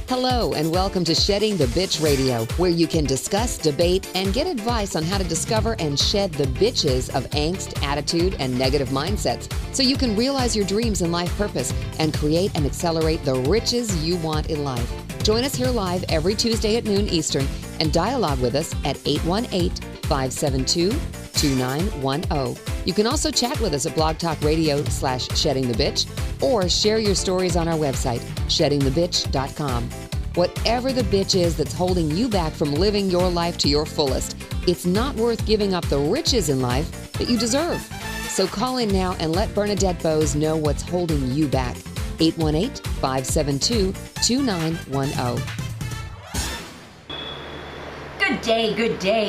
Hello, and welcome to Shedding the Bitch Radio, where you can discuss, debate, and get advice on how to discover and shed the bitches of angst, attitude, and negative mindsets so you can realize your dreams and life purpose and create and accelerate the riches you want in life. Join us here live every Tuesday at noon Eastern and dialogue with us at 818-572-2910. You can also chat with us at Blog Talk Radio/Shedding the Bitch or share your stories on our website, sheddingthebitch.com. Whatever the bitch is that's holding you back from living your life to your fullest, it's not worth giving up the riches in life that you deserve. So call in now and let Bernadette Bose know what's holding you back. 818-572-2910.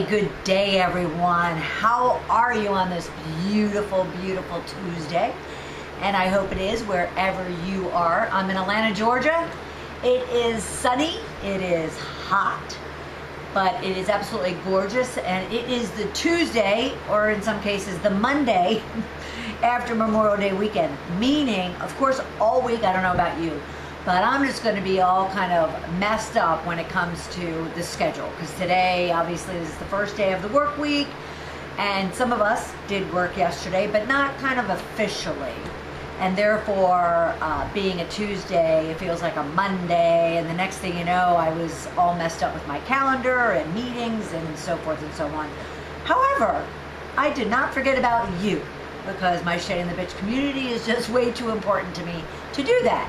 Good day, everyone. How are you on this beautiful, beautiful Tuesday? And I hope it is wherever you are. I'm in Atlanta, Georgia. It is sunny, it is hot, but it is absolutely gorgeous. And it is the Tuesday, or in some cases, the Monday after Memorial Day weekend. Meaning, of course, all week, I don't know about you, but I'm just going to be all kind of messed up when it comes to the schedule. Because today, obviously, this is the first day of the work week. And some of us did work yesterday, but not kind of officially. And therefore, being a Tuesday, it feels like a Monday. And the next thing you know, I was all messed up with my calendar and meetings and so forth and so on. However, I did not forget about you, because my Shedding the Bitch community is just way too important to me to do that.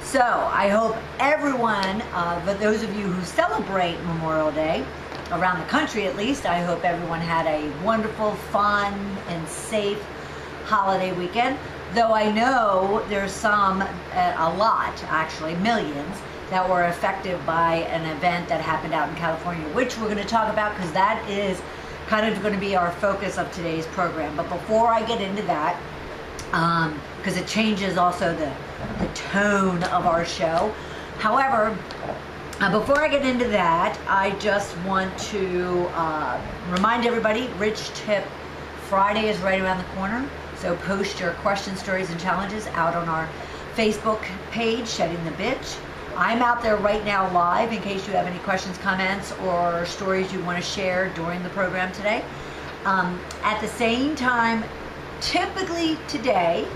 So I hope everyone, but those of you who celebrate Memorial Day, around the country at least, I hope everyone had a wonderful, fun, and safe holiday weekend. Though I know there's some, a lot actually, millions, that were affected by an event that happened out in California, which we're going to talk about because that is kind of going to be our focus of today's program. But before I get into that, because it changes also the tone of our show. However, before I get into that, I just want to remind everybody, Rich Tip Friday is right around the corner. So post your questions, stories, and challenges out on our Facebook page, Shedding the Bitch. I'm out there right now live in case you have any questions, comments, or stories you want to share during the program today. At the same time, typically today,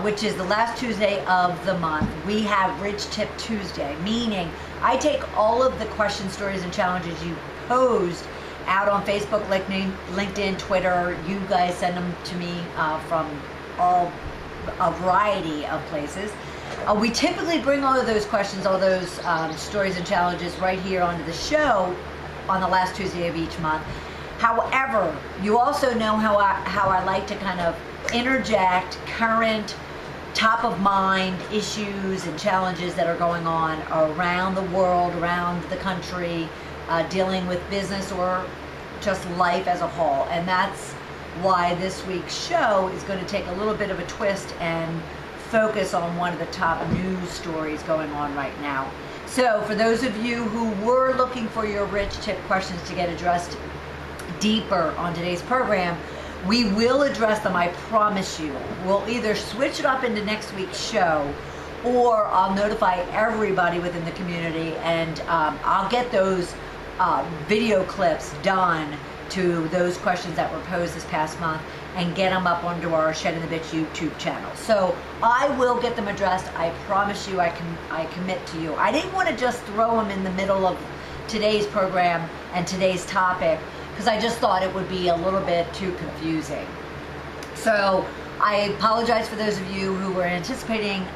which is the last Tuesday of the month, we have Rich Tip Tuesday, meaning I take all of the questions, stories, and challenges you posed out on Facebook, LinkedIn, Twitter. You guys send them to me from a variety of places. We typically bring all of those questions, all those stories and challenges right here onto the show on the last Tuesday of each month. However, you also know how I like to kind of interject current, top of mind issues and challenges that are going on around the world, around the country, dealing with business or just life as a whole. And that's why this week's show is going to take a little bit of a twist and focus on one of the top news stories going on right now. So for those of you who were looking for your Rich Tip questions to get addressed deeper on today's program, we will address them, I promise you. We'll either switch it up into next week's show, or I'll notify everybody within the community, and I'll get those video clips done to those questions that were posed this past month and get them up onto our Shedding the Bitch YouTube channel. So I will get them addressed. I promise you, I commit to you. I didn't want to just throw them in the middle of today's program and today's topic, because I just thought it would be a little bit too confusing. So I apologize for those of you who were anticipating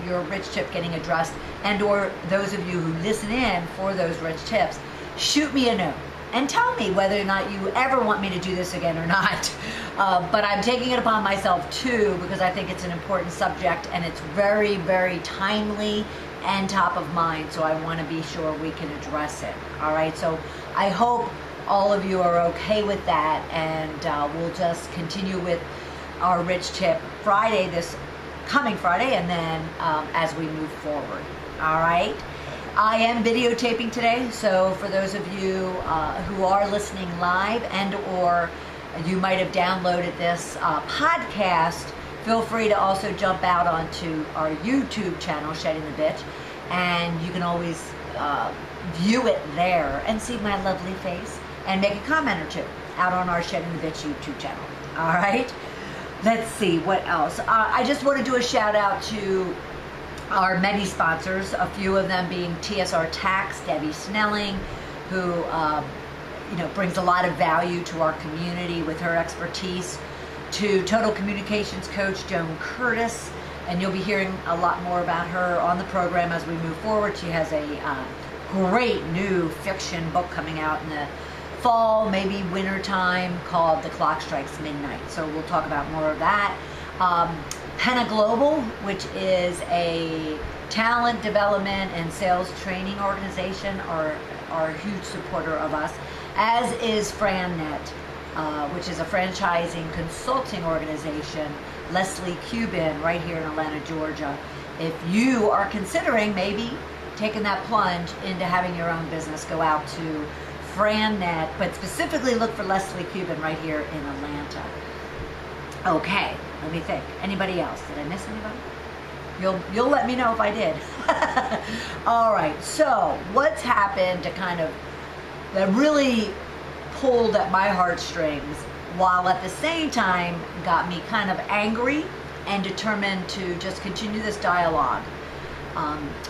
your Rich Tip getting addressed, and or those of you who listen in for those Rich Tips. Shoot me a note and tell me whether or not you ever want me to do this again or not. But I'm taking it upon myself too, because I think it's an important subject and it's very, very timely and top of mind. So I want to be sure we can address it. All right. So I hope all of you are okay with that, and we'll just continue with our Rich Tip Friday, this coming Friday, and then as we move forward. All right. I am videotaping today, so for those of you who are listening live and or you might have downloaded this podcast, feel free to also jump out onto our YouTube channel, Shedding the Bitch, and you can always view it there and see my lovely face and make a comment or two out on our Shedding the Bitch YouTube channel. All right, let's see what else. I just want to do a shout out to our many sponsors, a few of them being TSR Tax, Debbie Snelling, who brings a lot of value to our community with her expertise, to Total Communications Coach Joan Curtis, and you'll be hearing a lot more about her on the program as we move forward. She has a great new fiction book coming out in the fall, maybe winter time, called The Clock Strikes Midnight. So we'll talk about more of that. Penna Global, which is a talent development and sales training organization, are a huge supporter of us, as is FranNet, which is a franchising consulting organization. Leslie Cuban, right here in Atlanta, Georgia. If you are considering maybe taking that plunge into having your own business, go out to FranNet, but specifically look for Leslie Cuban right here in Atlanta. Okay, let me think. Anybody else? Did I miss anybody? You'll let me know if I did. All right, so what's happened to that really pulled at my heartstrings, while at the same time got me kind of angry and determined to just continue this dialogue.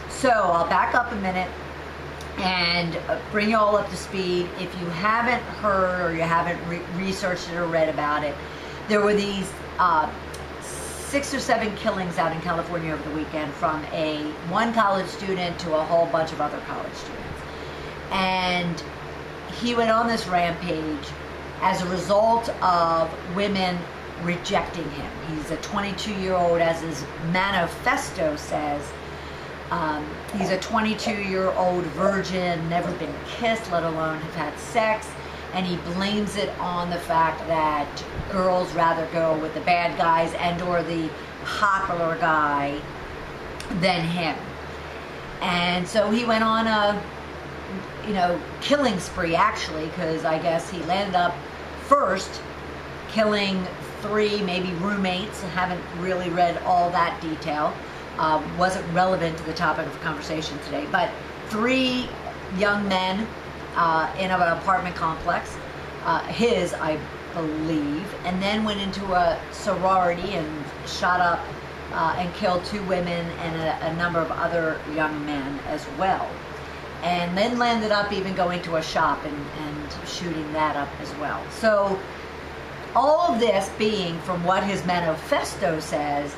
So I'll back up a minute and bring you all up to speed. If you haven't heard or you haven't researched it or read about it, there were these 6 or 7 killings out in California over the weekend, from one college student to a whole bunch of other college students. And he went on this rampage as a result of women rejecting him. He's a 22-year-old, as his manifesto says. He's a 22-year-old virgin, never been kissed, let alone have had sex, and he blames it on the fact that girls rather go with the bad guys and or the popular guy than him. And so he went on a killing spree, actually, because I guess he landed up first killing 3 maybe roommates. I haven't really read all that detail. Wasn't relevant to the topic of conversation today, but 3 young men in an apartment complex, his, I believe, and then went into a sorority and shot up and killed 2 women and a number of other young men as well. And then landed up even going to a shop and shooting that up as well. So all of this being, from what his manifesto says,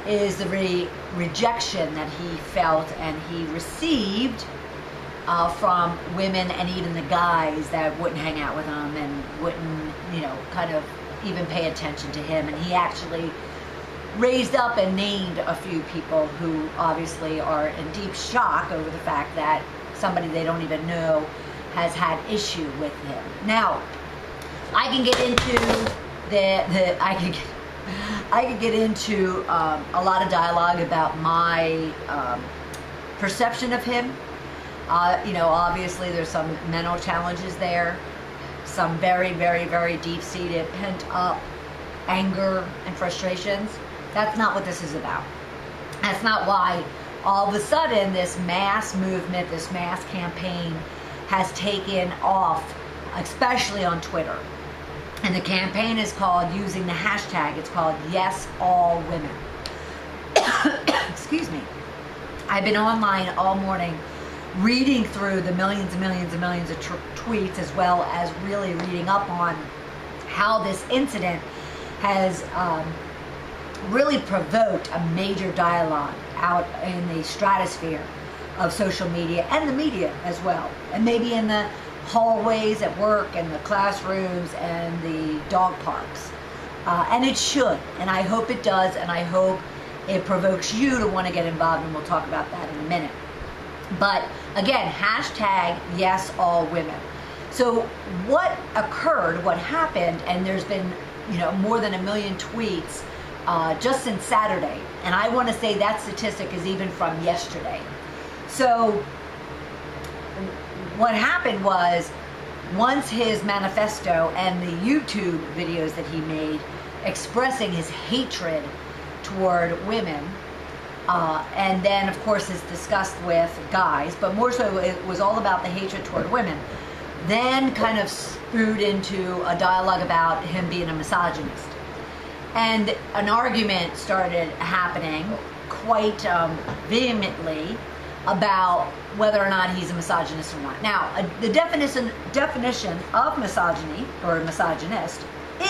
is the rejection that he felt and he received from women and even the guys that wouldn't hang out with him and wouldn't, kind of even pay attention to him. And he actually raised up and named a few people who obviously are in deep shock over the fact that somebody they don't even know has had issue with him. Now, I can get into I could get into a lot of dialogue about my perception of him. Obviously there's some mental challenges there, some very, very, very deep-seated, pent-up anger and frustrations. That's not what this is about. That's not why all of a sudden this mass movement, this mass campaign has taken off, especially on Twitter. And the campaign is called, using the hashtag, it's called Yes All Women. Excuse me. I've been online all morning reading through the millions and millions and millions of tweets, as well as really reading up on how this incident has really provoked a major dialogue out in the stratosphere of social media and the media as well, and maybe in the hallways at work and the classrooms and the dog parks. And it should, and I hope it does, and I hope it provokes you to want to get involved, and we'll talk about that in a minute. But again, hashtag Yes All Women. So what occurred, what happened, and there's been more than 1 million tweets just since Saturday, and I want to say that statistic is even from yesterday. So what happened was, once his manifesto and the YouTube videos that he made expressing his hatred toward women And then, of course, is discussed with guys, but more so it was all about the hatred toward women. Then kind of spewed into a dialogue about him being a misogynist. And an argument started happening quite vehemently about whether or not he's a misogynist or not. Now, the definition of misogyny or misogynist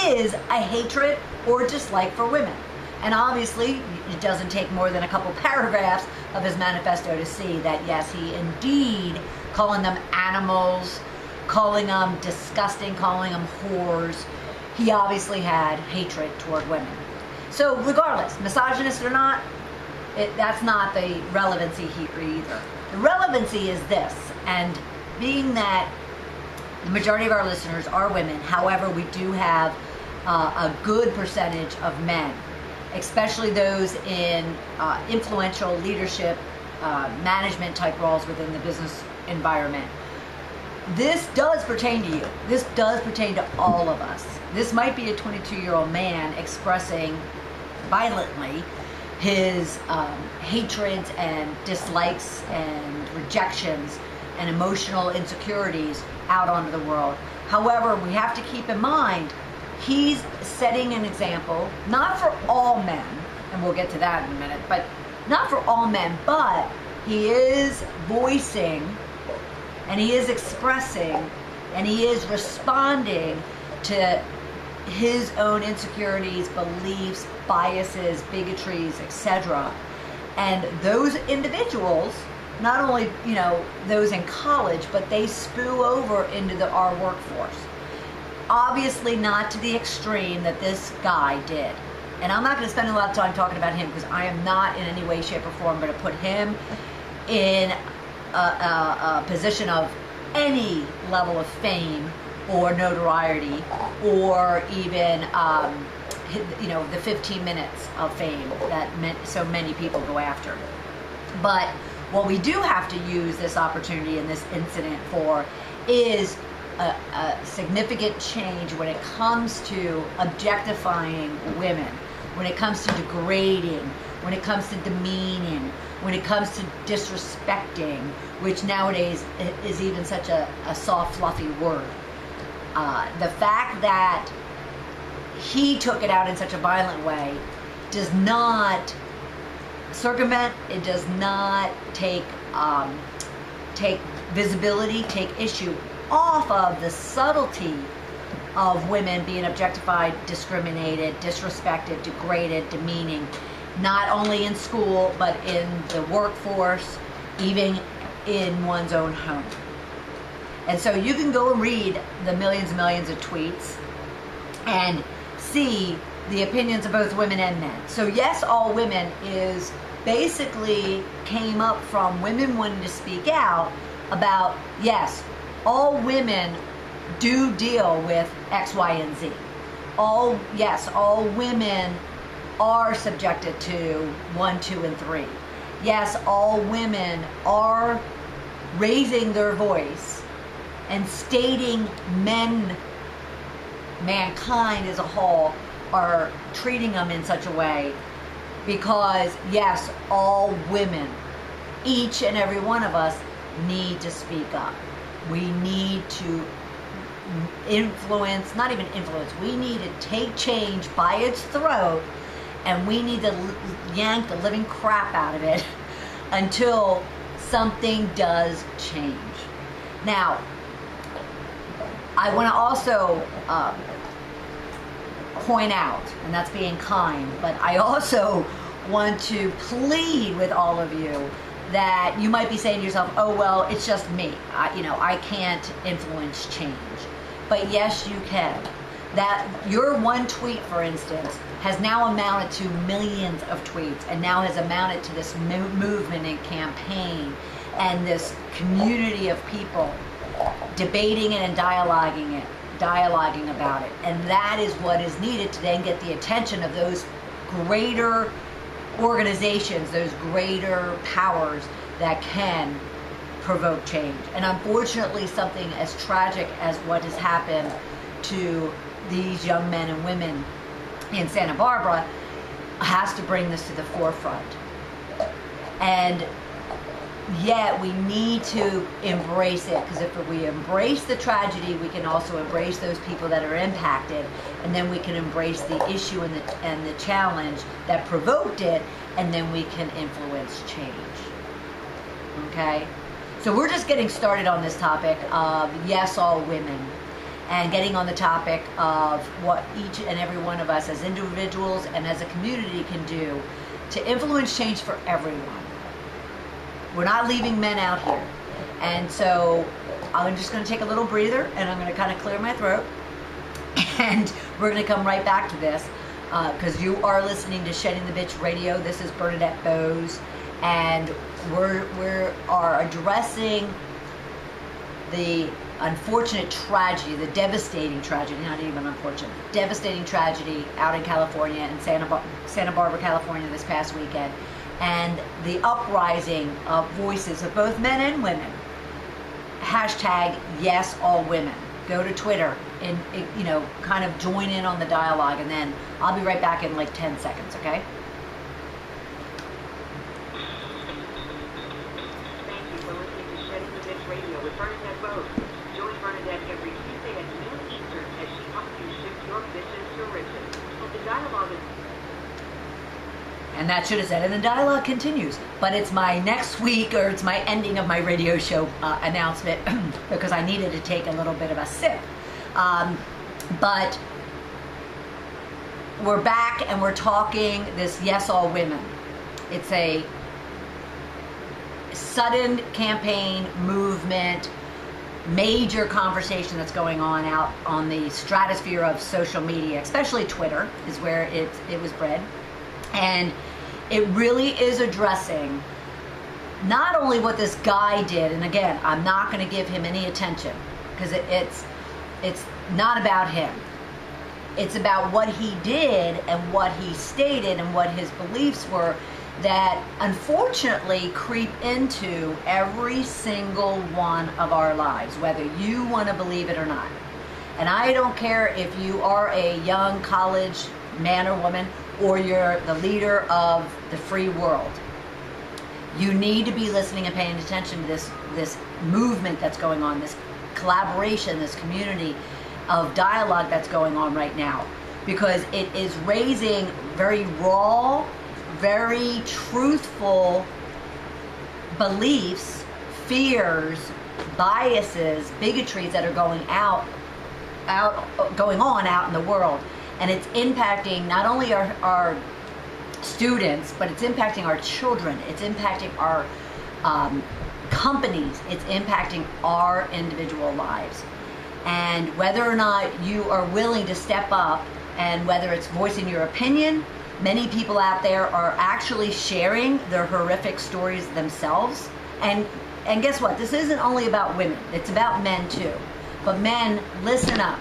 is a hatred or dislike for women. And obviously, it doesn't take more than a couple paragraphs of his manifesto to see that, yes, he indeed, calling them animals, calling them disgusting, calling them whores, he obviously had hatred toward women. So regardless, misogynist or not, that's not the relevancy here either. The relevancy is this, and being that the majority of our listeners are women, however, we do have a good percentage of men, especially those in influential leadership, management type roles within the business environment. This does pertain to you. This does pertain to all of us. This might be a 22-year-old man expressing violently his hatreds and dislikes and rejections and emotional insecurities out onto the world. However, we have to keep in mind, he's setting an example, not for all men, and we'll get to that in a minute, but not for all men, but he is voicing and he is expressing and he is responding to his own insecurities, beliefs, biases, bigotries, etc. And those individuals, not only, those in college, but they spew over into our workforce. Obviously not to the extreme that this guy did. And I'm not going to spend a lot of time talking about him because I am not in any way, shape, or form going to put him in a position of any level of fame or notoriety, or even the 15 minutes of fame that so many people go after. But what we do have to use this opportunity and this incident for is a significant change when it comes to objectifying women, when it comes to degrading, when it comes to demeaning, when it comes to disrespecting, which nowadays is even such a soft, fluffy word. The fact that he took it out in such a violent way does not circumvent, it does not take visibility, take issue off of the subtlety of women being objectified, discriminated, disrespected, degraded, demeaning, not only in school, but in the workforce, even in one's own home. And so you can go and read the millions and millions of tweets and see the opinions of both women and men. So yes, all women is basically came up from women wanting to speak out about, yes, all women do deal with X, Y, and Z. All women are subjected to 1, 2, and 3. Yes, all women are raising their voice and stating mankind as a whole are treating them in such a way because, yes, all women, each and every one of us, need to speak up. We need to not even influence, we need to take change by its throat, and we need to yank the living crap out of it until something does change. Now, I want to also point out, and that's being kind, but I also want to plead with all of you that you might be saying to yourself, oh, well, it's just me. I can't influence change. But yes, you can. That your one tweet, for instance, has now amounted to millions of tweets and now has amounted to this movement and campaign and this community of people debating it and dialoguing about it. And that is what is needed to then get the attention of those greater organizations, those greater powers that can provoke change. And unfortunately, something as tragic as what has happened to these young men and women in Santa Barbara has to bring this to the forefront. And yet we need to embrace it, because if we embrace the tragedy, we can also embrace those people that are impacted, and then we can embrace the issue and the challenge that provoked it, and then we can influence change. Okay? So we're just getting started on this topic of yes, all women, and getting on the topic of what each and every one of us as individuals and as a community can do to influence change for everyone. We're not leaving men out here. And so I'm just going to take a little breather, and I'm going to kind of clear my throat. And we're going to come right back to this, because you are listening to Shedding the Bitch Radio. This is Bernadette Bose, and we are addressing the unfortunate tragedy, the devastating tragedy, not even unfortunate, devastating tragedy out in California, in Santa Barbara, California this past weekend. And the uprising of voices of both men and women. Hashtag yes, all women. Go to Twitter and, kind of join in on the dialogue, and then I'll be right back in like 10 seconds, okay? Thank you for listening to Shedding the Bitch Radio with Bernadette Bose. Join Bernadette every Tuesday at noon Eastern as she helps you shift your bitches to riches. The dialogue is... And that should have said, and the dialogue continues. But it's my next week, or it's my ending of my radio show announcement, because I needed to take a little bit of a sip. But we're back, and we're talking this Yes All Women. It's a sudden campaign, movement, major conversation that's going on out on the stratosphere of social media, especially Twitter is where it was bred. And it really is addressing not only what this guy did, and again, I'm not going to give him any attention, because it's not about him. It's about what he did and what he stated and what his beliefs were that unfortunately creep into every single one of our lives, whether you want to believe it or not. And I don't care if you are a young college man or woman, or you're the leader of the free world. You need to be listening and paying attention to this movement that's going on, this collaboration, this community of dialogue that's going on right now, because it is raising very raw, very truthful beliefs, fears, biases, bigotries that are going on out in the world. And it's impacting not only our students, but it's impacting our children. It's impacting our companies. It's impacting our individual lives. And whether or not you are willing to step up, and whether it's voicing your opinion, many people out there are actually sharing their horrific stories themselves. And guess what? This isn't only about women. It's about men too. But men, listen up.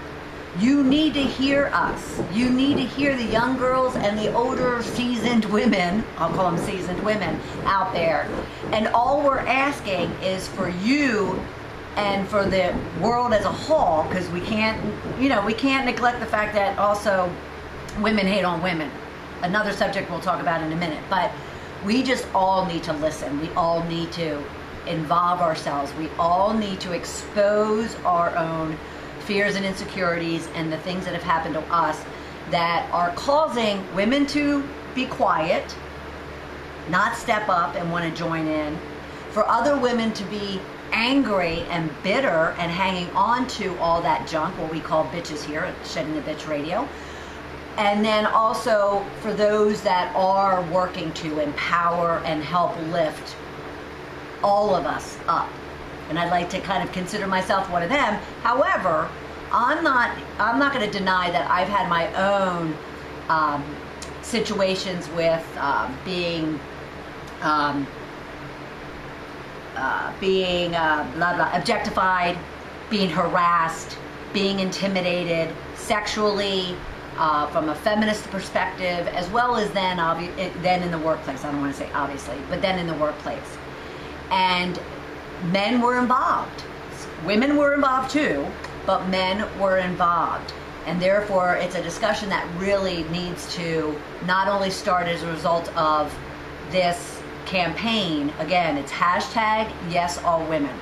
You need to hear us. You need to hear the young girls and the older seasoned women, I'll call them seasoned women, out there. And all we're asking is for you and for the world as a whole, because we can't neglect the fact that also women hate on women. Another subject we'll talk about in a minute. But we just all need to listen. We all need to involve ourselves. We all need to expose our own fears and insecurities and the things that have happened to us that are causing women to be quiet, not step up and want to join in, for other women to be angry and bitter and hanging on to all that junk, what we call bitches here at Shedding the Bitch Radio, and then also for those that are working to empower and help lift all of us up. And I'd like to kind of consider myself one of them. However, I'm not going to deny that I've had my own situations with being objectified, being harassed, being intimidated sexually, from a feminist perspective, as well as then in the workplace. I don't want to say obviously, but then in the workplace. And men were involved. Women were involved too, but men were involved. And therefore, it's a discussion that really needs to not only start as a result of this campaign, again, it's hashtag yes all women,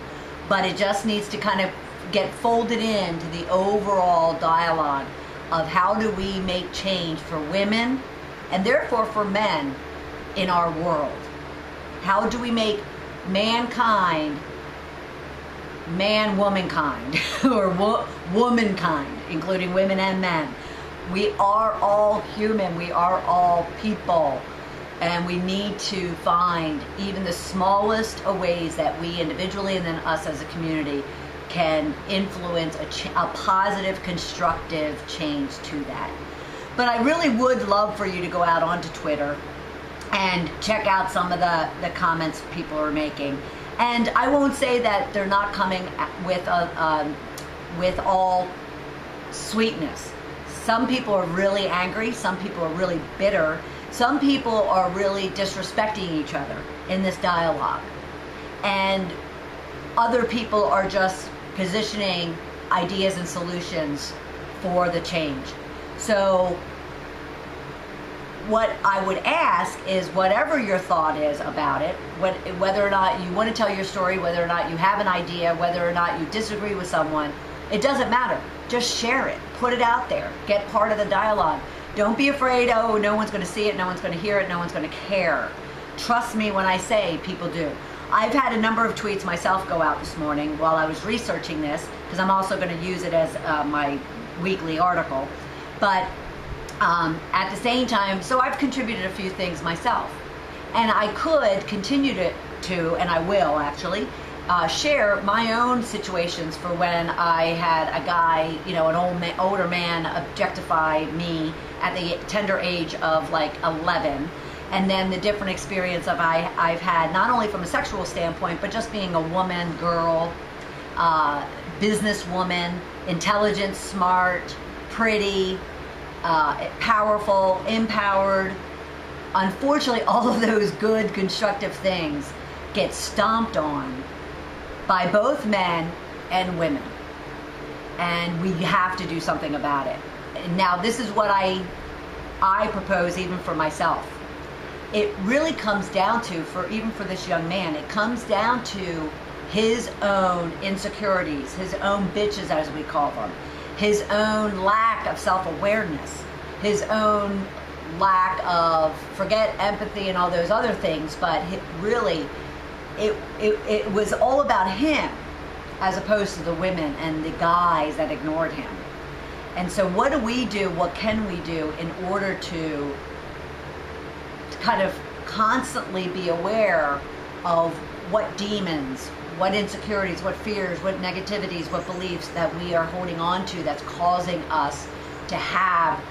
but it just needs to kind of get folded into the overall dialogue of how do we make change for women and therefore for men in our world. How do we make mankind man-womankind or womankind, including women and men. We are all human, we are all people, and we need to find even the smallest of ways that we individually and then us as a community can influence a positive, constructive change to that. But I really would love for you to go out onto Twitter and check out some of the comments people are making. And I won't say that they're not coming with all sweetness. Some people are really angry. Some people are really bitter. Some people are really disrespecting each other in this dialogue. And other people are just positioning ideas and solutions for the change. So what I would ask is whatever your thought is about it, whether or not you want to tell your story, whether or not you have an idea, whether or not you disagree with someone, it doesn't matter. Just share it. Put it out there. Get part of the dialogue. Don't be afraid, oh, no one's going to see it, no one's going to hear it, no one's going to care. Trust me when I say people do. I've had a number of tweets myself go out this morning while I was researching this, because I'm also going to use it as my weekly article. But at the same time, so I've contributed a few things myself. And I could continue to and I will actually, share my own situations for when I had a guy, an older man objectify me at the tender age of like 11. And then the different experience I've had, not only from a sexual standpoint, but just being a woman, girl, businesswoman, intelligent, smart, pretty, powerful, empowered. Unfortunately, all of those good, constructive things get stomped on by both men and women. And we have to do something about it. Now, this is what I propose even for myself. It really comes down to, even for this young man, it comes down to his own insecurities, his own bitches as we call them, his own lack of self-awareness, his own lack of, forget empathy and all those other things, but it was all about him as opposed to the women and the guys that ignored him. And so what do we do, what can we do in order to kind of constantly be aware of what demons, what insecurities, what fears, what negativities, what beliefs that we are holding on to that's causing us to have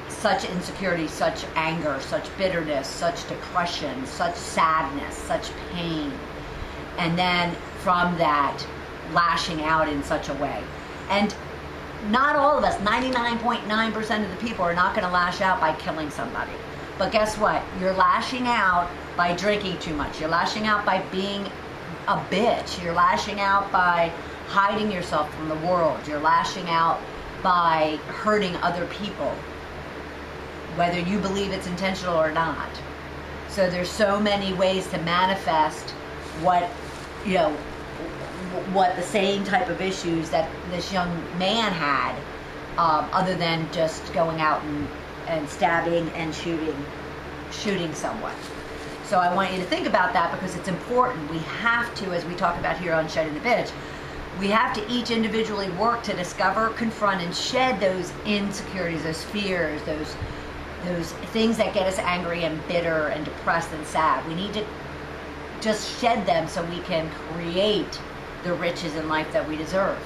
such insecurity, such anger, such bitterness, such depression, such sadness, such pain. And then from that, lashing out in such a way. And not all of us, 99.9% of the people are not going to lash out by killing somebody. But guess what? You're lashing out by drinking too much. You're lashing out by being a bitch. You're lashing out by hiding yourself from the world. You're lashing out by hurting other people, whether you believe it's intentional or not. So there's so many ways to manifest what the same type of issues that this young man had, other than just going out and stabbing and shooting someone. So I want you to think about that because it's important. We have to, as we talk about here on Shedding the Bitch, we have to each individually work to discover, confront, and shed those insecurities, those fears, those things that get us angry and bitter and depressed and sad. We need to just shed them so we can create the riches in life that we deserve.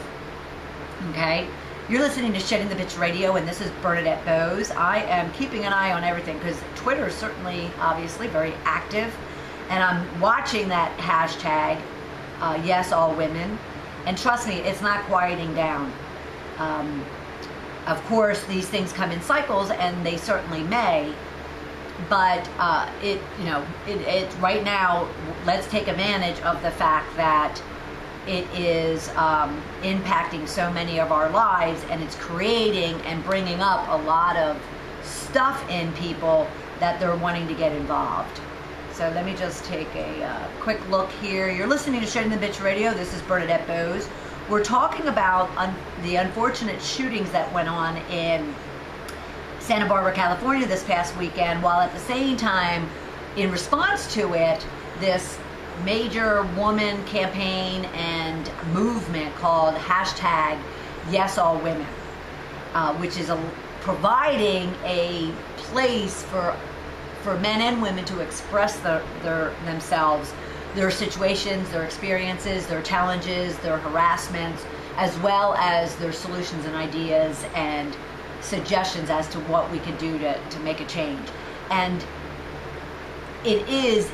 Okay? You're listening to Shedding the Bitch Radio, and this is Bernadette Bose. I am keeping an eye on everything because Twitter is certainly, obviously, very active. And I'm watching that hashtag, yes, all women. And trust me, it's not quieting down. Of course, these things come in cycles, and they certainly may. But right now, let's take advantage of the fact that it is impacting so many of our lives, and it's creating and bringing up a lot of stuff in people that they're wanting to get involved. So let me just take a quick look here. You're listening to Shedding the Bitch Radio. This is Bernadette Bose. We're talking about the unfortunate shootings that went on in Santa Barbara, California this past weekend, while at the same time, in response to it, this major woman campaign and movement called hashtag Yes All Women, which is providing a place for men and women to express themselves, their situations, their experiences, their challenges, their harassments, as well as their solutions and ideas and suggestions as to what we can do to make a change. And it is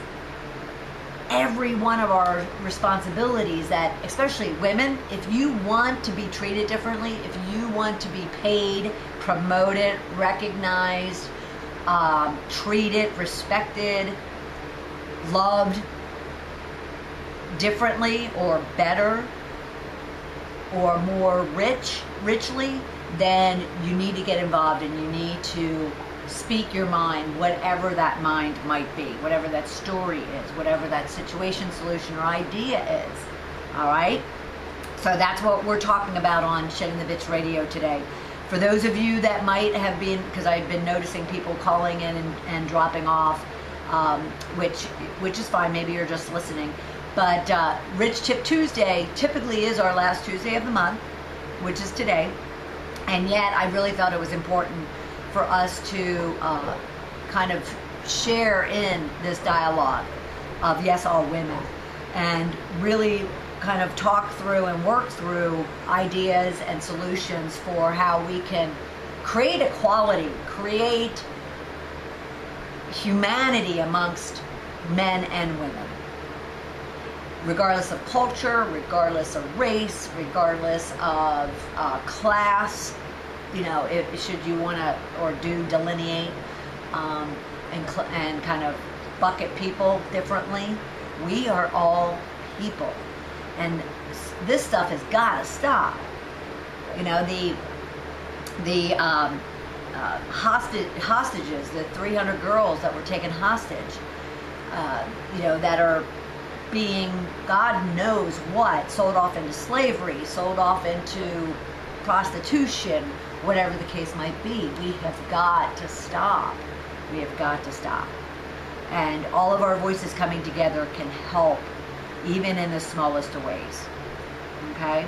every one of our responsibilities that, especially women, if you want to be treated differently, if you want to be paid, promoted, recognized, treated, respected, loved differently or better or more richly, then you need to get involved and you need to speak your mind, whatever that mind might be, whatever that story is, whatever that situation, solution, or idea is. All right? So that's what we're talking about on Shedding the Bitch Radio today. For those of you that might have been, because I've been noticing people calling in and dropping off, which is fine, maybe you're just listening. But Rich Tip Tuesday typically is our last Tuesday of the month, which is today. And yet I really felt it was important for us to kind of share in this dialogue of Yes All Women and really kind of talk through and work through ideas and solutions for how we can create equality, create humanity amongst men and women, regardless of culture, regardless of race, regardless of class. You know, should you want to or do delineate and kind of bucket people differently, we are all people, and this stuff has got to stop. You know, the hostages, the 300 girls that were taken hostage, you know, that are being, God knows what, sold off into slavery, sold off into prostitution, whatever the case might be. We have got to stop. We have got to stop. And all of our voices coming together can help, even in the smallest of ways. Okay?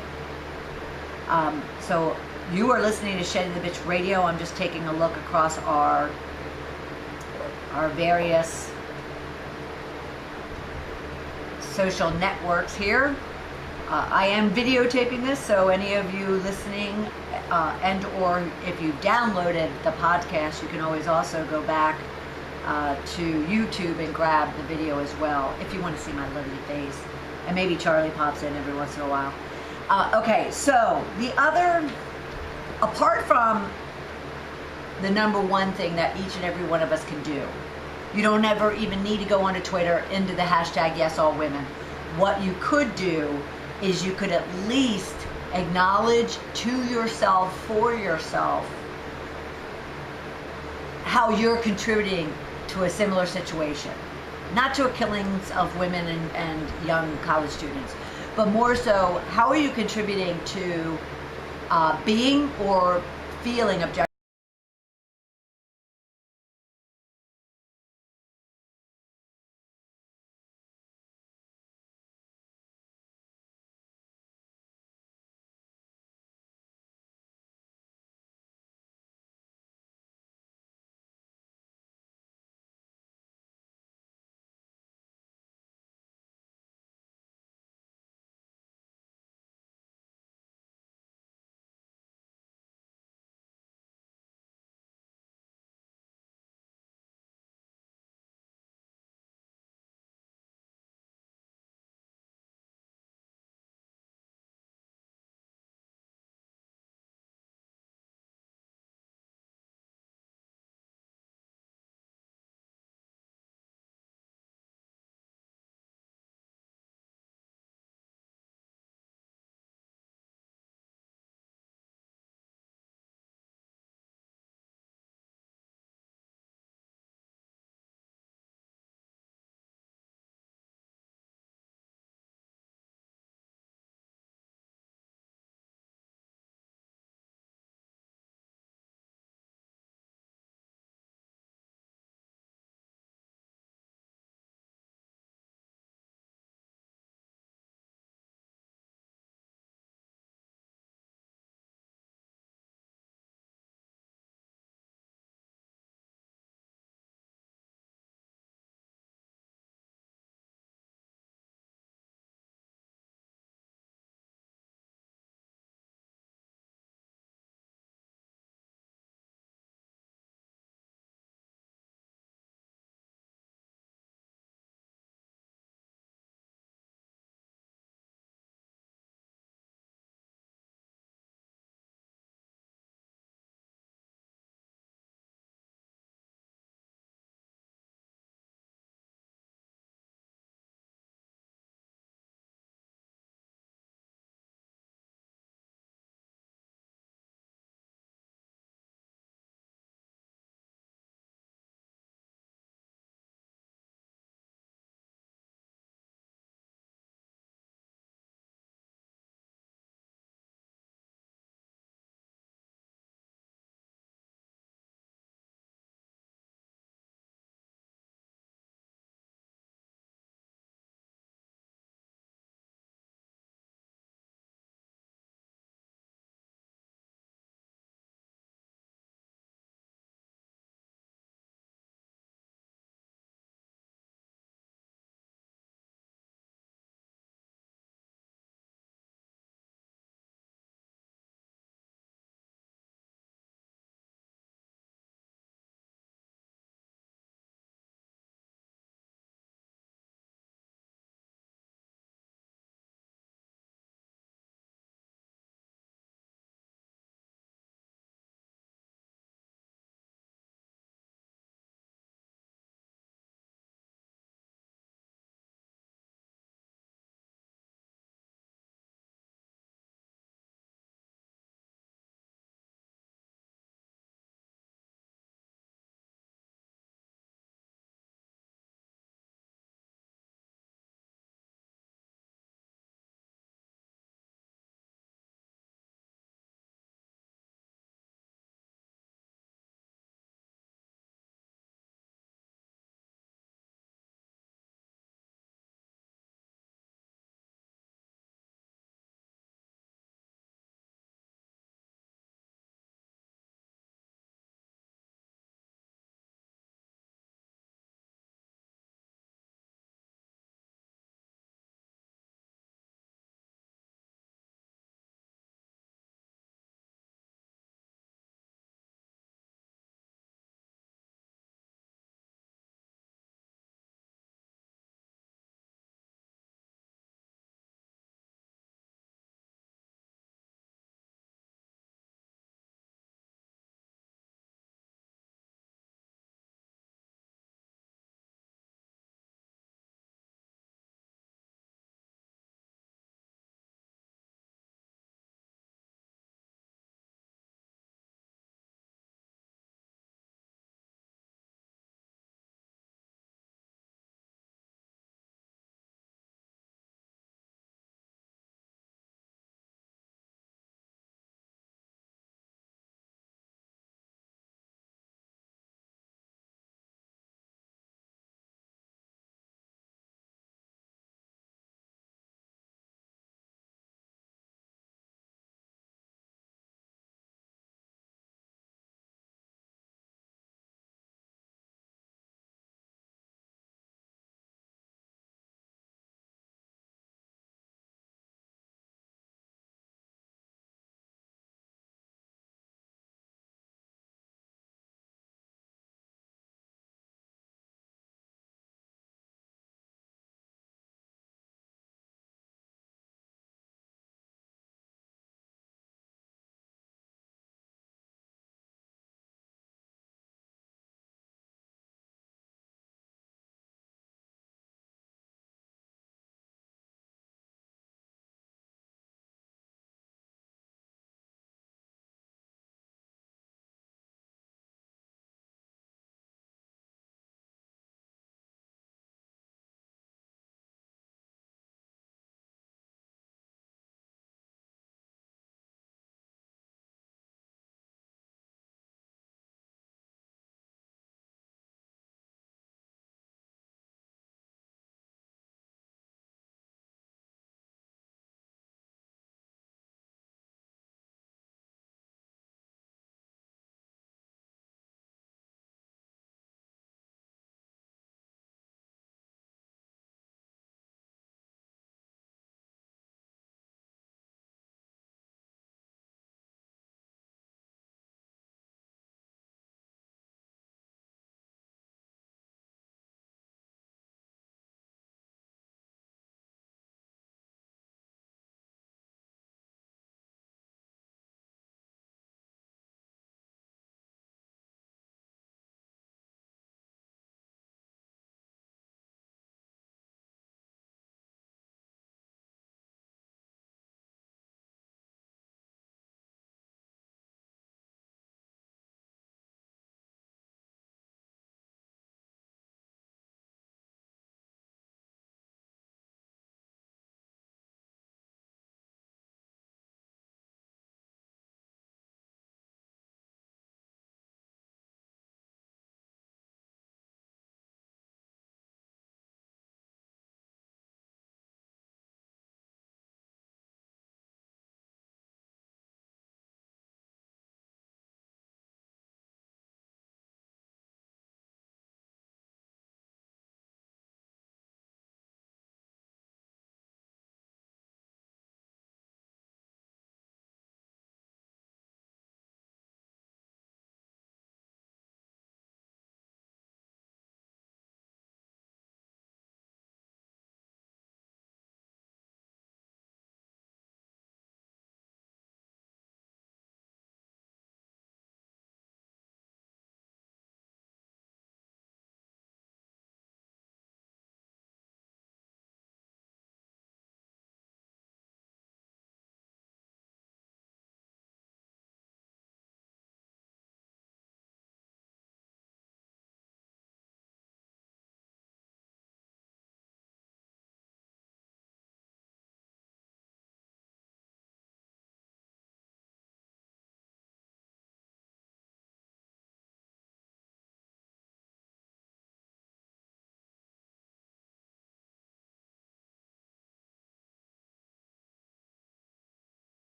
So you are listening to Shedding the Bitch Radio. I'm just taking a look across our various social networks here. I am videotaping this, so any of you listening and or if you downloaded the podcast, you can always also go back to YouTube and grab the video as well if you want to see my lovely face. And maybe Charlie pops in every once in a while. Okay, so the other, apart from the number one thing that each and every one of us can do, you don't ever even need to go onto Twitter into the hashtag Yes All Women. What you could do is you could at least acknowledge to yourself, for yourself, how you're contributing to a similar situation. Not to a killings of women and young college students, but more so, how are you contributing to being or feeling objective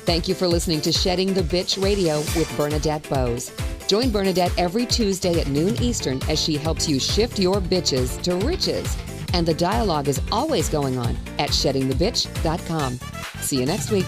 Thank you for listening to Shedding the Bitch Radio with Bernadette Bose. Join Bernadette every Tuesday at noon Eastern as she helps you shift your bitches to riches. And the dialogue is always going on at sheddingthebitch.com. See you next week.